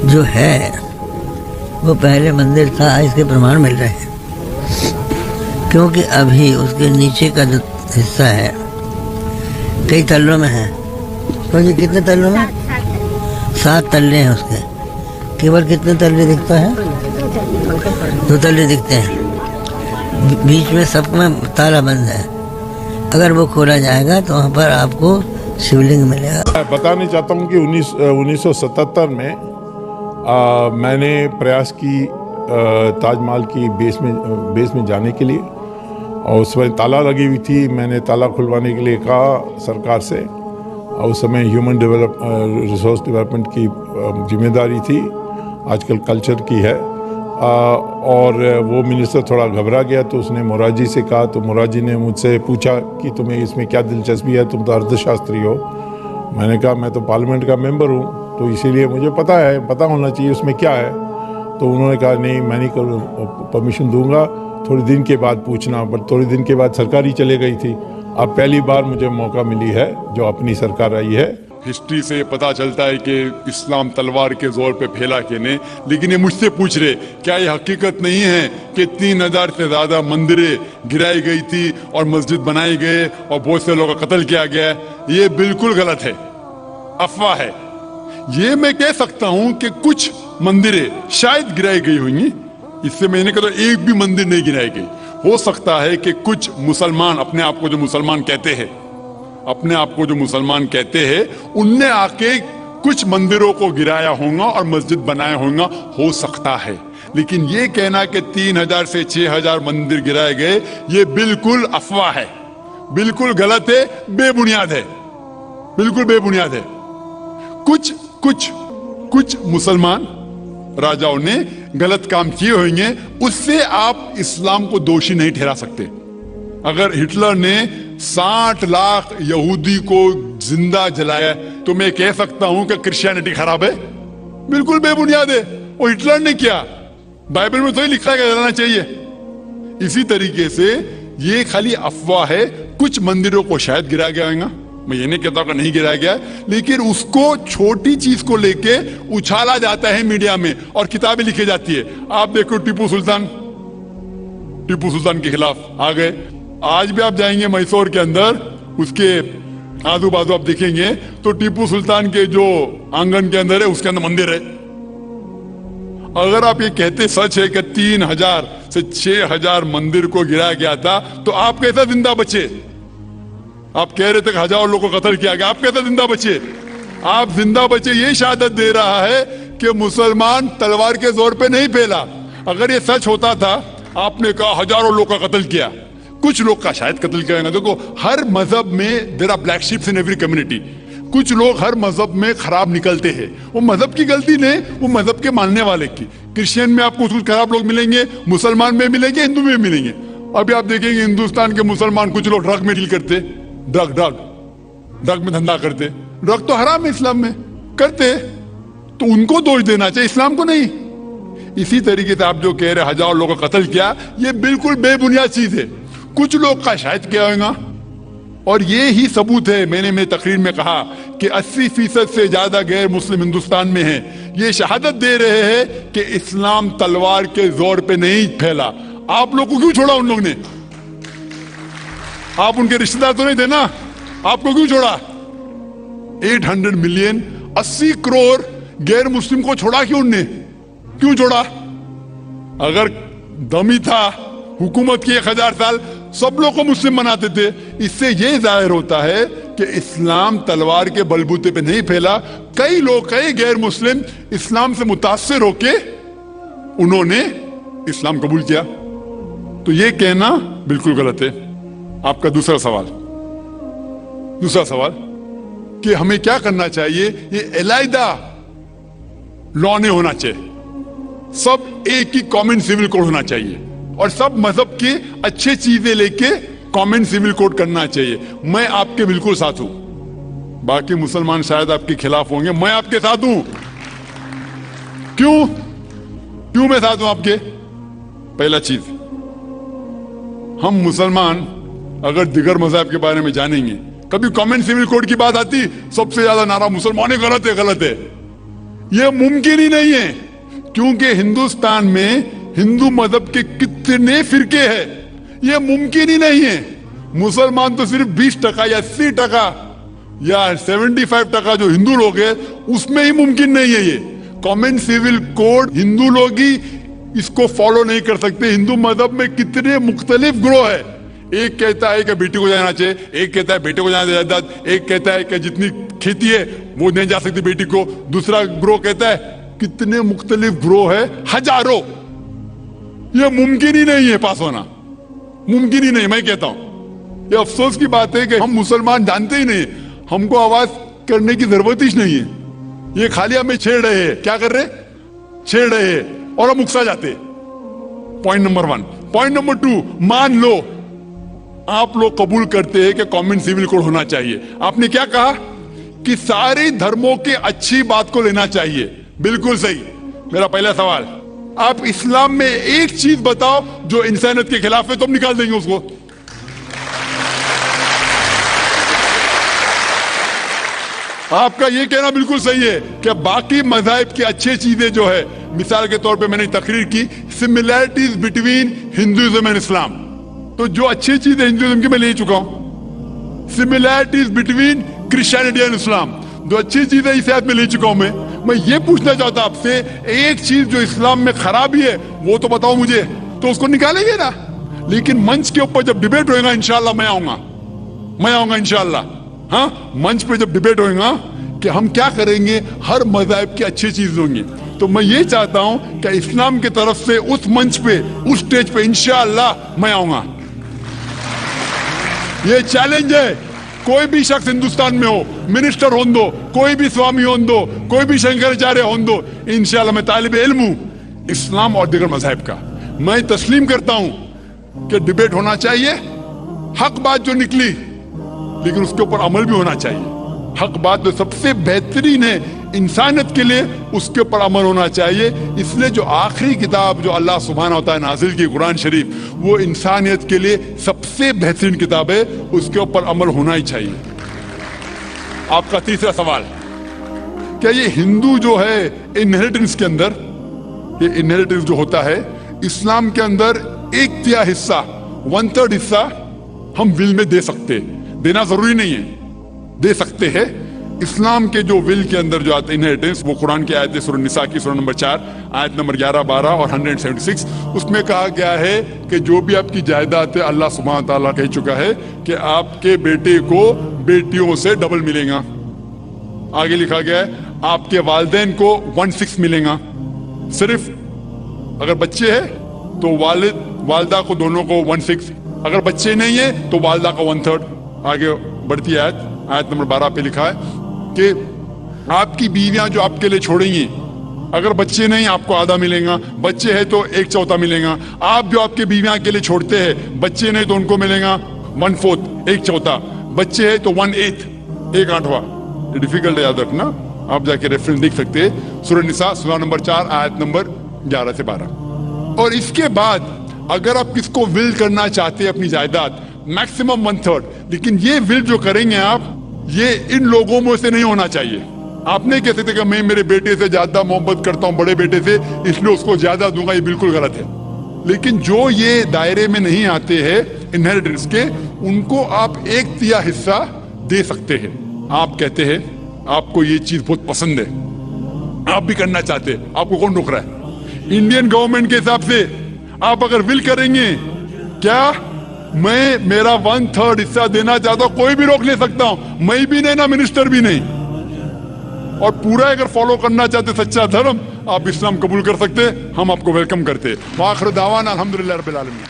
जो है वो पहले मंदिर था, इसके प्रमाण मिल रहे हैं। क्योंकि अभी उसके नीचे का जो हिस्सा है कई तल्लों में है। तो ये कितने तल्लों में? 7 तल्ले हैं उसके। केवल कितने तल्ले दिखता है? 2 तल्ले दिखते हैं। बीच में सब में ताला बंद है। अगर वो खोला जाएगा तो वहाँ पर आपको शिवलिंग मिलेगा। बताना चाहता हूँ कि 1977 में मैंने प्रयास की ताजमहल की बेस में जाने के लिए, और उस समय ताला लगी हुई थी। मैंने ताला खुलवाने के लिए कहा सरकार से, और उस समय ह्यूमन रिसोर्स डेवलपमेंट की जिम्मेदारी थी, आजकल कल्चर की है। और वो मिनिस्टर थोड़ा घबरा गया, तो उसने मोरारजी से कहा, तो मोरारजी ने मुझसे पूछा कि तुम्हें इसमें क्या दिलचस्पी है, तुम तो अर्थशास्त्री हो। मैंने कहा मैं तो पार्लियामेंट का मेंबर हूँ, तो इसीलिए मुझे पता होना चाहिए उसमें क्या है। तो उन्होंने कहा नहीं, मैं नहीं परमिशन दूंगा, थोड़ी दिन के बाद पूछना। बट थोड़ी दिन के बाद सरकार ही चले गई थी। अब पहली बार मुझे मौका मिली है जो अपनी सरकार आई है। हिस्ट्री से पता चलता है कि इस्लाम तलवार के जोर पे फैला कि नहीं, लेकिन ये मुझसे पूछ रहे क्या ये हकीकत नहीं है कि 3000 से ज्यादा मंदिरें गिराई गई थी और मस्जिद बनाए गए और बहुत से लोगों का कत्ल किया गया। ये बिल्कुल गलत है, अफवाह है। ये मैं कह सकता हूं कि कुछ मंदिरें शायद गिराई गई होंगी, इससे मैंने कहा तो एक भी मंदिर नहीं गिराई गई। हो सकता है कि कुछ मुसलमान अपने आप को जो मुसलमान कहते हैं उनने आके कुछ मंदिरों को गिराया होगा और मस्जिद बनाया होगा, हो सकता है। लेकिन ये कहना कि 3000 से 6000 मंदिर गिराए गए, ये बिल्कुल अफवाह है, बिल्कुल गलत है, बेबुनियाद है, बिल्कुल बेबुनियाद है। कुछ मुसलमान राजाओं ने गलत काम किए होंगे, उससे आप इस्लाम को दोषी नहीं ठहरा सकते। अगर हिटलर ने 60 लाख यहूदी को जिंदा जलाया तो मैं कह सकता हूं कि क्रिश्चियनिटी खराब है? बिल्कुल बेबुनियाद है। वो हिटलर ने किया, बाइबल में तो ही लिखा है जलाना चाहिए। इसी तरीके से ये खाली अफवाह है। कुछ मंदिरों को शायद गिराया गया होगा, मैं ये नहीं कहता कि नहीं गिराया गया, लेकिन उसको छोटी चीज को लेके उछाला जाता है मीडिया में और किताबें लिखी जाती है। आप देखो टीपू सुल्तान के खिलाफ आ गए। आज भी आप जाएंगे मैसूर के अंदर, उसके आजू बाजू आप देखेंगे तो टीपू सुल्तान के जो आंगन के अंदर है उसके अंदर मंदिर है। अगर आप ये कहते सच है कि 3000 से 6000 मंदिर को गिराया गया था, तो आप कैसा जिंदा बचे? आप कह रहे थे कि 1000 लोगों को कत्ल किया गया, आप कैसे जिंदा बचे? आप जिंदा बचे ये शहादत दे रहा है कि मुसलमान तलवार के जोर पे नहीं फैला। अगर ये सच होता था, आपने कहा हजारों लोग का कत्ल किया, कुछ लोग का शायद कत्ल किया। देखो, हर मजहब में there are black sheeps in every community. कुछ लोग हर मजहब में खराब निकलते हैं, वो मजहब की गलती नहीं, वो मजहब के मानने वाले की। क्रिश्चियन में आपको कुछ खराब लोग मिलेंगे, मुसलमान में मिलेंगे, हिंदू में मिलेंगे। अभी आप देखेंगे हिंदुस्तान के मुसलमान, कुछ लोग ड्रग में डील करते, ड्रग में धंधा करते। ड्रग तो हराम है इस्लाम में, करते तो उनको दोष देना चाहिए, इस्लाम को नहीं। इसी तरीके से आप जो कह रहे 1000 लोगों का कत्ल किया, ये बिल्कुल बेबुनियाद चीज है। कुछ लोग का शायद किया होगा, और ये ही सबूत है। मैंने मेरी तकरीर में कहा कि 80% से ज्यादा गैर मुस्लिम हिंदुस्तान में है। ये शहादत दे रहे हैं कि इस्लाम तलवार के जोर पे नहीं फैला। आप लोग को क्यों छोड़ा उन लोग ने? आप उनके रिश्तेदार तो नहीं थे ना, आपको क्यों छोड़ा? 800 मिलियन 80 करोड़ गैर मुस्लिम को छोड़ा क्यों? उनने क्यों छोड़ा? अगर दमी था हुकूमत की 1000 साल, सब लोग को मुस्लिम बनाते थे। इससे यह जाहिर होता है कि इस्लाम तलवार के बलबूते पे नहीं फैला। कई लोग, कई गैर मुस्लिम इस्लाम से मुतासिर होके उन्होंने इस्लाम कबूल किया। तो यह कहना बिल्कुल गलत है। आपका दूसरा सवाल कि हमें क्या करना चाहिए? ये अलग लॉ नहीं होना चाहिए, सब एक ही कॉमन सिविल कोड होना चाहिए, और सब मजहब की अच्छी चीजें लेके कॉमन सिविल कोड करना चाहिए। मैं आपके बिल्कुल साथ हूं। बाकी मुसलमान शायद आपके खिलाफ होंगे, मैं आपके साथ हूं। क्यों मैं साथ हूं आपके? पहला चीज, हम मुसलमान अगर दिगर मजहब के बारे में जानेंगे, कभी कॉमन सिविल कोड की बात आती, सबसे ज्यादा नारा मुसलमान गलत है। ये मुमकिन ही नहीं है, क्योंकि हिंदुस्तान में हिंदू मजहब के कितने फिरके हैं, ये मुमकिन ही नहीं है। मुसलमान तो सिर्फ 20% या 80% या 75% जो हिंदू लोग हैं उसमें ही मुमकिन नहीं है। ये कॉमन सिविल कोड हिंदू लोग ही इसको फॉलो नहीं कर सकते। हिंदू मजहब में कितने मुख्तलिफ ग्रोह है, एक कहता है कि बेटी को जाना चाहिए, एक कहता है बेटे को जाना जायदाद, एक कहता है कि जितनी खेती है वो नहीं जा सकती बेटी को, दूसरा ग्रोह कहता है, कितने मुख्तलिफ ग्रोह है, हजारों। ये मुमकिन ही नहीं है पास होना, मुमकिन ही नहीं। मैं कहता हूं ये अफसोस की बात है कि हम मुसलमान जानते ही नहीं, हमको आवाज करने की जरूरत ही नहीं है। ये खाली हमें छेड़ रहे हैं, क्या कर रहे, छेड़ रहे हैं और हम उकसा जाते। Point number 1। पॉइंट नंबर 2, मान लो आप लोग कबूल करते हैं कि कॉमन सिविल कोड होना चाहिए। आपने क्या कहा कि सारे धर्मों के अच्छी बात को लेना चाहिए, बिल्कुल सही। मेरा पहला सवाल, आप इस्लाम में एक चीज बताओ जो इंसानियत के खिलाफ है, तो हम निकाल देंगे उसको। आपका ये कहना बिल्कुल सही है कि बाकी मज़ाहिब की अच्छी चीजें जो है, मिसाल के तौर पे मैंने तकरीर की similarities between Hinduism and Islam, तो जो अच्छी चीज है हिंदुइज्म की मैं ले चुका हूं। Similarities between Christianity and Islam, जो अच्छी चीज है इसे में ले चुका हूं। मैं ये पूछना चाहता आपसे, एक चीज जो इस्लाम में खराबी है वो तो बताओ मुझे, तो उसको निकालेंगे ना। लेकिन मंच के ऊपर जब डिबेट होएगा इंशाल्लाह मैं आऊंगा इंशाल्लाह। हाँ, मंच पे जब डिबेट होएगा कि हम क्या करेंगे, हर मज़हब की अच्छी चीज होंगी। तो मैं ये चाहता हूं कि इस्लाम की तरफ से उस मंच पे, उस स्टेज पे इंशाअल्लाह मैं आऊंगा। ये चैलेंज है, कोई भी शख्स हिंदुस्तान में हो, मिनिस्टर हों दो, कोई भी स्वामी हों दो, कोई भी शंकराचार्य हों दो, इंशाअल्लाह मैं तालिब इल्म हूं इस्लाम और दीगर मज़हब का। मैं तस्लीम करता हूं कि डिबेट होना चाहिए, हक बात जो निकली, लेकिन उसके ऊपर अमल भी होना चाहिए। हक बात जो सबसे बेहतरीन है इंसानियत के लिए, उसके ऊपर अमल होना चाहिए। इसलिए जो आखिरी किताब जो अल्लाह सुब्हानहू व तआला नाजिल की कुरान शरीफ, वो इंसानियत के लिए सबसे बेहतरीन किताब है, उसके ऊपर अमल होना ही चाहिए। आपका तीसरा सवाल, क्या ये हिंदू जो है इनहेरिटेंस के अंदर, ये इनहेरिटेंस जो होता है इस्लाम के अंदर 1/3 हिस्सा, 1/3 हिस्सा हम विल में दे सकते, देना जरूरी नहीं है, दे सकते हैं। इस्लाम के जो विल के अंदर जो आता है इनहेरिटेंस, वो कुरान की आयत है सूरह निसा की सूरह नंबर 4 आयत नंबर 11, 12 और 176। उसमें कहा गया है कि जो भी आपकी जायदाद है, अल्लाह सुब्हानहू व तआला कह चुका है कि आपके बेटे को बेटियों से डबल मिलेगा। आगे लिखा गया है आपके वालिदैन को 1/6 मिलेगा। सिर्फ अगर बच्चे हैं तो वालिद वालदा को दोनों को 1/6, अगर बच्चे नहीं है तो वालदा का 1/3। आगे बढ़ती आयत नंबर 12 पे लिखा है कि आपकी बीवियां जो आपके लिए छोड़ेंगी, अगर बच्चे नहीं आपको आधा मिलेगा, बच्चे हैं तो 1/4 मिलेगा। आप जो आपके बीवियां के लिए छोड़ते हैं, बच्चे नहीं तो उनको मिलेगा 1/4, 1/4, बच्चे हैं तो 1/8, 1/8। डिफिकल्ट है याद रखना, आप जाके रेफरेंस देख सकते हैं, सूरह निसा सूरह नंबर 4 आयत नंबर 11 से 12। और इसके बाद अगर आप किसको विल करना चाहते हैं अपनी जायदाद, मैक्सिमम 1/3, लेकिन ये विल जो करेंगे आप, ये इन लोगों में से नहीं होना चाहिए। आप नहीं कह सकते कि मैं मेरे बेटे से ज्यादा मोहब्बत करता हूं, बड़े बेटे से, इसलिए उसको ज्यादा दूंगा, ये बिल्कुल गलत है। लेकिन जो ये दायरे में नहीं आते हैं इनहेरिटेंस के, उनको आप 1/3 हिस्सा दे सकते हैं। आप कहते हैं आपको ये चीज बहुत पसंद है, आप भी करना चाहते हैं, आपको कौन रोक रहा है? इंडियन गवर्नमेंट के हिसाब से आप अगर विल करेंगे, क्या मैं मेरा 1/3 हिस्सा देना चाहता हूं, कोई भी रोक ले सकता हूं, मैं भी नहीं ना मिनिस्टर भी नहीं। और पूरा अगर फॉलो करना चाहते सच्चा धर्म, आप इस्लाम कबूल कर सकते, हम आपको वेलकम करते। वाखिर दावाना अल्हम्दुलिल्लाह रब्बिल आलमीन।